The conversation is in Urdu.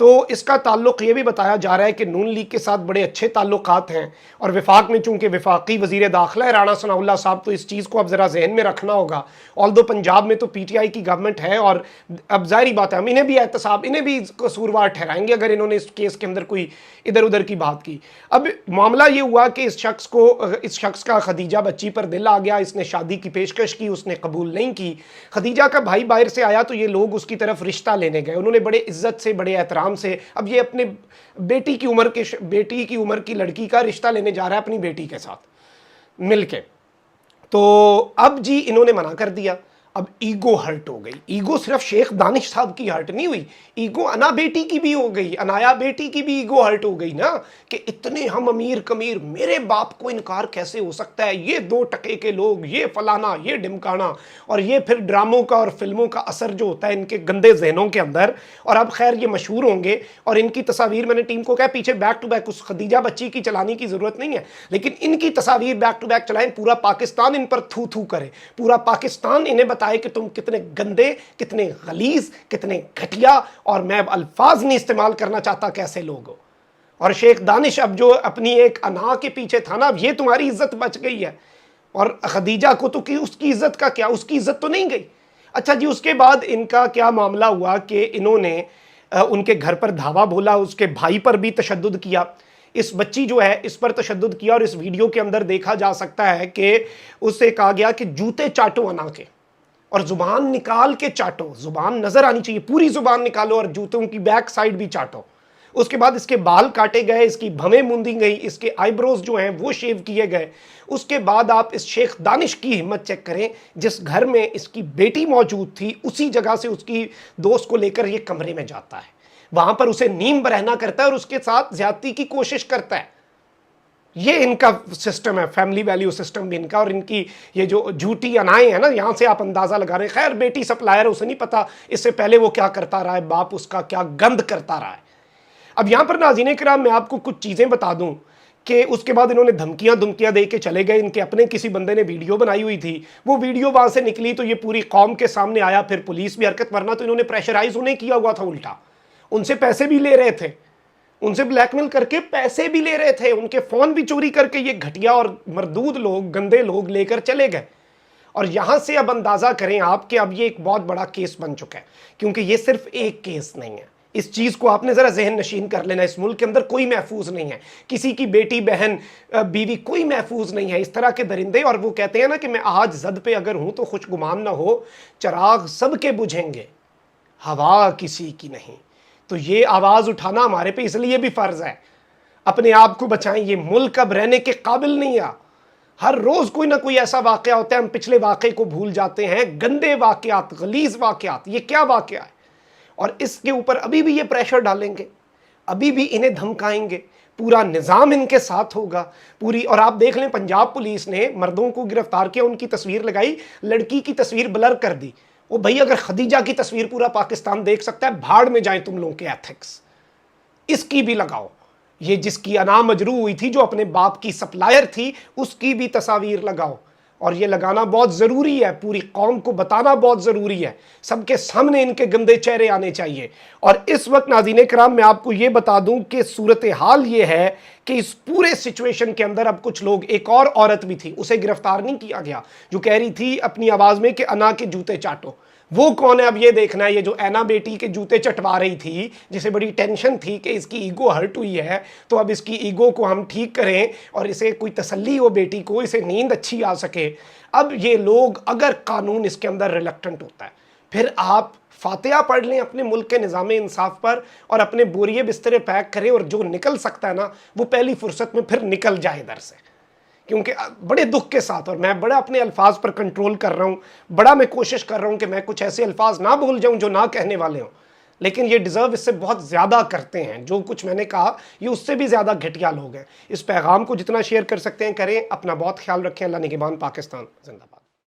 تو اس کا تعلق یہ بھی بتایا جا رہا ہے کہ نون لیگ کے ساتھ بڑے اچھے تعلقات ہیں، اور وفاق میں چونکہ وفاقی وزیر داخلہ ہے رانا ثناء اللہ صاحب، تو اس چیز کو اب ذرا ذہن میں رکھنا ہوگا۔ آلدو پنجاب میں تو پی ٹی آئی کی گورنمنٹ ہے، اور اب ظاہری بات ہے ہم انہیں بھی احتساب، انہیں بھی قصوروار ٹھہرائیں گے اگر انہوں نے اس کیس کے اندر کوئی ادھر ادھر کی بات کی۔ اب معاملہ یہ ہوا کہ اس شخص کا خدیجہ بچی پر دل آ گیا، اس نے شادی کی پیشکش کی، اس نے قبول نہیں کی۔ خدیجہ کا بھائی باہر سے آیا تو یہ لوگ اس کی طرف رشتہ لینے گئے، انہوں نے بڑے عزت سے بڑے احترام سے، اب یہ اپنے بیٹی کی عمر کی لڑکی کا رشتہ لینے جا رہا ہے اپنی بیٹی کے ساتھ مل کے، تو اب جی انہوں نے منع کر دیا۔ اب ایگو ہرٹ ہو گئی، ایگو صرف شیخ دانش صاحب کی ہرٹ نہیں ہوئی، ایگو انا بیٹی کی بھی ہو گئی، انایا بیٹی کی بھی ایگو ہرٹ ہو گئی نا، کہ اتنے ہم امیر کمیر، میرے باپ کو انکار کیسے ہو سکتا ہے، یہ 2 ٹکے کے لوگ، یہ فلانا، یہ ڈمکانا، اور یہ پھر ڈراموں کا اور فلموں کا اثر جو ہوتا ہے ان کے گندے ذہنوں کے اندر۔ اور اب خیر یہ مشہور ہوں گے، اور ان کی تصاویر میں نے ٹیم کو کہا پیچھے بیک ٹو بیک اس خدیجہ بچی کی چلانے کی ضرورت نہیں ہے، لیکن ان کی تصاویر بیک ٹو بیک چلائیں، پورا پاکستان ان پر تھو تھو کرے، پورا پاکستان انہیں بتائے کہ تم کتنے گندے، کتنے غلیظ، کتنے گھٹیا، اور میں اب الفاظ نہیں استعمال کرنا چاہتا کیسے لوگ ہو۔ اور شیخ دانش اب جو اپنی ایک انا کے پیچھے تھا نا، اب یہ تمہاری عزت بچ گئی ہے، اور خدیجہ کو تو اس کی عزت کا کیا، اس کی عزت تو نہیں گئی۔ اچھا جی، اس کے بعد ان کا کیا معاملہ ہوا کہ انہوں نے ان کے گھر پر دھاوا بولا، اس کے بھائی پر بھی تشدد کیا، اس بچی جو ہے اس پر تشدد کیا، اور اس ویڈیو کے اندر دیکھا جا سکتا ہے کہ اس سے کہا گیا کہ جوتے چاٹو انا کے، اور زبان نکال کے چاٹو، زبان نظر آنی چاہیے، پوری زبان نکالو، اور جوتوں کی بیک سائڈ بھی چاٹو۔ اس کے بعد اس کے بال کاٹے گئے، اس کی بھویں موندی گئی، اس کے آئی بروز جو ہیں وہ شیو کیے گئے۔ اس کے بعد آپ اس شیخ دانش کی ہمت چیک کریں، جس گھر میں اس کی بیٹی موجود تھی اسی جگہ سے اس کی دوست کو لے کر یہ کمرے میں جاتا ہے، وہاں پر اسے نیم برہنہ کرتا ہے اور اس کے ساتھ زیادتی کی کوشش کرتا ہے۔ یہ ان کا سسٹم ہے، فیملی ویلیو سسٹم بھی ان کا، اور ان کی یہ جو جھوٹی انائیں ہیں نا، یہاں سے آپ اندازہ لگا رہے ہیں۔ خیر بیٹی سپلائر ہے، اسے نہیں پتا اس سے پہلے وہ کیا کرتا رہا ہے، باپ اس کا کیا گند کرتا رہا ہے۔ اب یہاں پر ناظرین کرام میں آپ کو کچھ چیزیں بتا دوں کہ اس کے بعد انہوں نے دھمکیاں دے کے چلے گئے، ان کے اپنے کسی بندے نے ویڈیو بنائی ہوئی تھی، وہ ویڈیو وہاں سے نکلی تو یہ پوری قوم کے سامنے آیا، پھر پولیس بھی حرکت، ورنہ تو انہوں نے پریشرائز انہیں کیا ہوا تھا، الٹا ان سے پیسے بھی لے رہے تھے، ان سے بلیک میل کر کے پیسے بھی لے رہے تھے، ان کے فون بھی چوری کر کے یہ گھٹیا اور مردود لوگ، گندے لوگ لے کر چلے گئے۔ اور یہاں سے اب اندازہ کریں آپ کہ اب یہ ایک بہت بڑا کیس بن چکا ہے، کیونکہ یہ صرف ایک کیس نہیں ہے، اس چیز کو آپ نے ذرا ذہن نشین کر لینا، اس ملک کے اندر کوئی محفوظ نہیں ہے، کسی کی بیٹی بہن بیوی کوئی محفوظ نہیں ہے، اس طرح کے درندے۔ اور وہ کہتے ہیں نا کہ میں آج زد پہ اگر ہوں تو خوش گمان نہ ہو، چراغ سب کے بجھیں گے، ہوا کسی کی نہیں۔ تو یہ آواز اٹھانا ہمارے پہ اس لیے بھی فرض ہے، اپنے آپ کو بچائیں، یہ ملک اب رہنے کے قابل نہیں ہے۔ ہر روز کوئی نہ کوئی ایسا واقعہ ہوتا ہے، ہم پچھلے واقعے کو بھول جاتے ہیں، گندے واقعات، غلیظ واقعات، یہ کیا واقعہ ہے؟ اور اس کے اوپر ابھی بھی یہ پریشر ڈالیں گے، ابھی بھی انہیں دھمکائیں گے، پورا نظام ان کے ساتھ ہوگا پوری۔ اور آپ دیکھ لیں پنجاب پولیس نے مردوں کو گرفتار کیا، ان کی تصویر لگائی، لڑکی کی تصویر بلر کر دی۔ وہ بھائی اگر خدیجہ کی تصویر پورا پاکستان دیکھ سکتا ہے، بھاڑ میں جائیں تم لوگوں کے ایتھکس، اس کی بھی لگاؤ۔ یہ جس کی انا مجروح ہوئی تھی، جو اپنے باپ کی سپلائر تھی، اس کی بھی تصاویر لگاؤ، اور یہ لگانا بہت ضروری ہے، پوری قوم کو بتانا بہت ضروری ہے، سب کے سامنے ان کے گندے چہرے آنے چاہیے۔ اور اس وقت ناظرین کرام میں آپ کو یہ بتا دوں کہ صورتحال یہ ہے کہ اس پورے سچویشن کے اندر اب کچھ لوگ، ایک اور عورت بھی تھی، اسے گرفتار نہیں کیا گیا، جو کہہ رہی تھی اپنی آواز میں کہ انا کے جوتے چاٹو۔ وہ کون ہے اب یہ دیکھنا ہے، یہ جو اینا بیٹی کے جوتے چٹوا رہی تھی، جسے بڑی ٹینشن تھی کہ اس کی ایگو ہرٹ ہوئی ہے، تو اب اس کی ایگو کو ہم ٹھیک کریں اور اسے کوئی تسلی ہو بیٹی کو، اسے نیند اچھی آ سکے۔ اب یہ لوگ، اگر قانون اس کے اندر ریلیکٹنٹ ہوتا ہے، پھر آپ فاتحہ پڑھ لیں اپنے ملک کے نظام انصاف پر، اور اپنے بوریے بسترے پیک کریں، اور جو نکل سکتا ہے نا وہ پہلی فرصت میں پھر نکل جائے ادھر سے، کیونکہ بڑے دکھ کے ساتھ، اور میں بڑا اپنے الفاظ پر کنٹرول کر رہا ہوں، بڑا میں کوشش کر رہا ہوں کہ میں کچھ ایسے الفاظ نہ بھول جاؤں جو نہ کہنے والے ہوں، لیکن یہ ڈیزرو اس سے بہت زیادہ کرتے ہیں، جو کچھ میں نے کہا یہ اس سے بھی زیادہ گھٹیا لوگ ہیں۔ اس پیغام کو جتنا شیئر کر سکتے ہیں کریں، اپنا بہت خیال رکھیں، اللہ نگہبان، پاکستان زندہ باد۔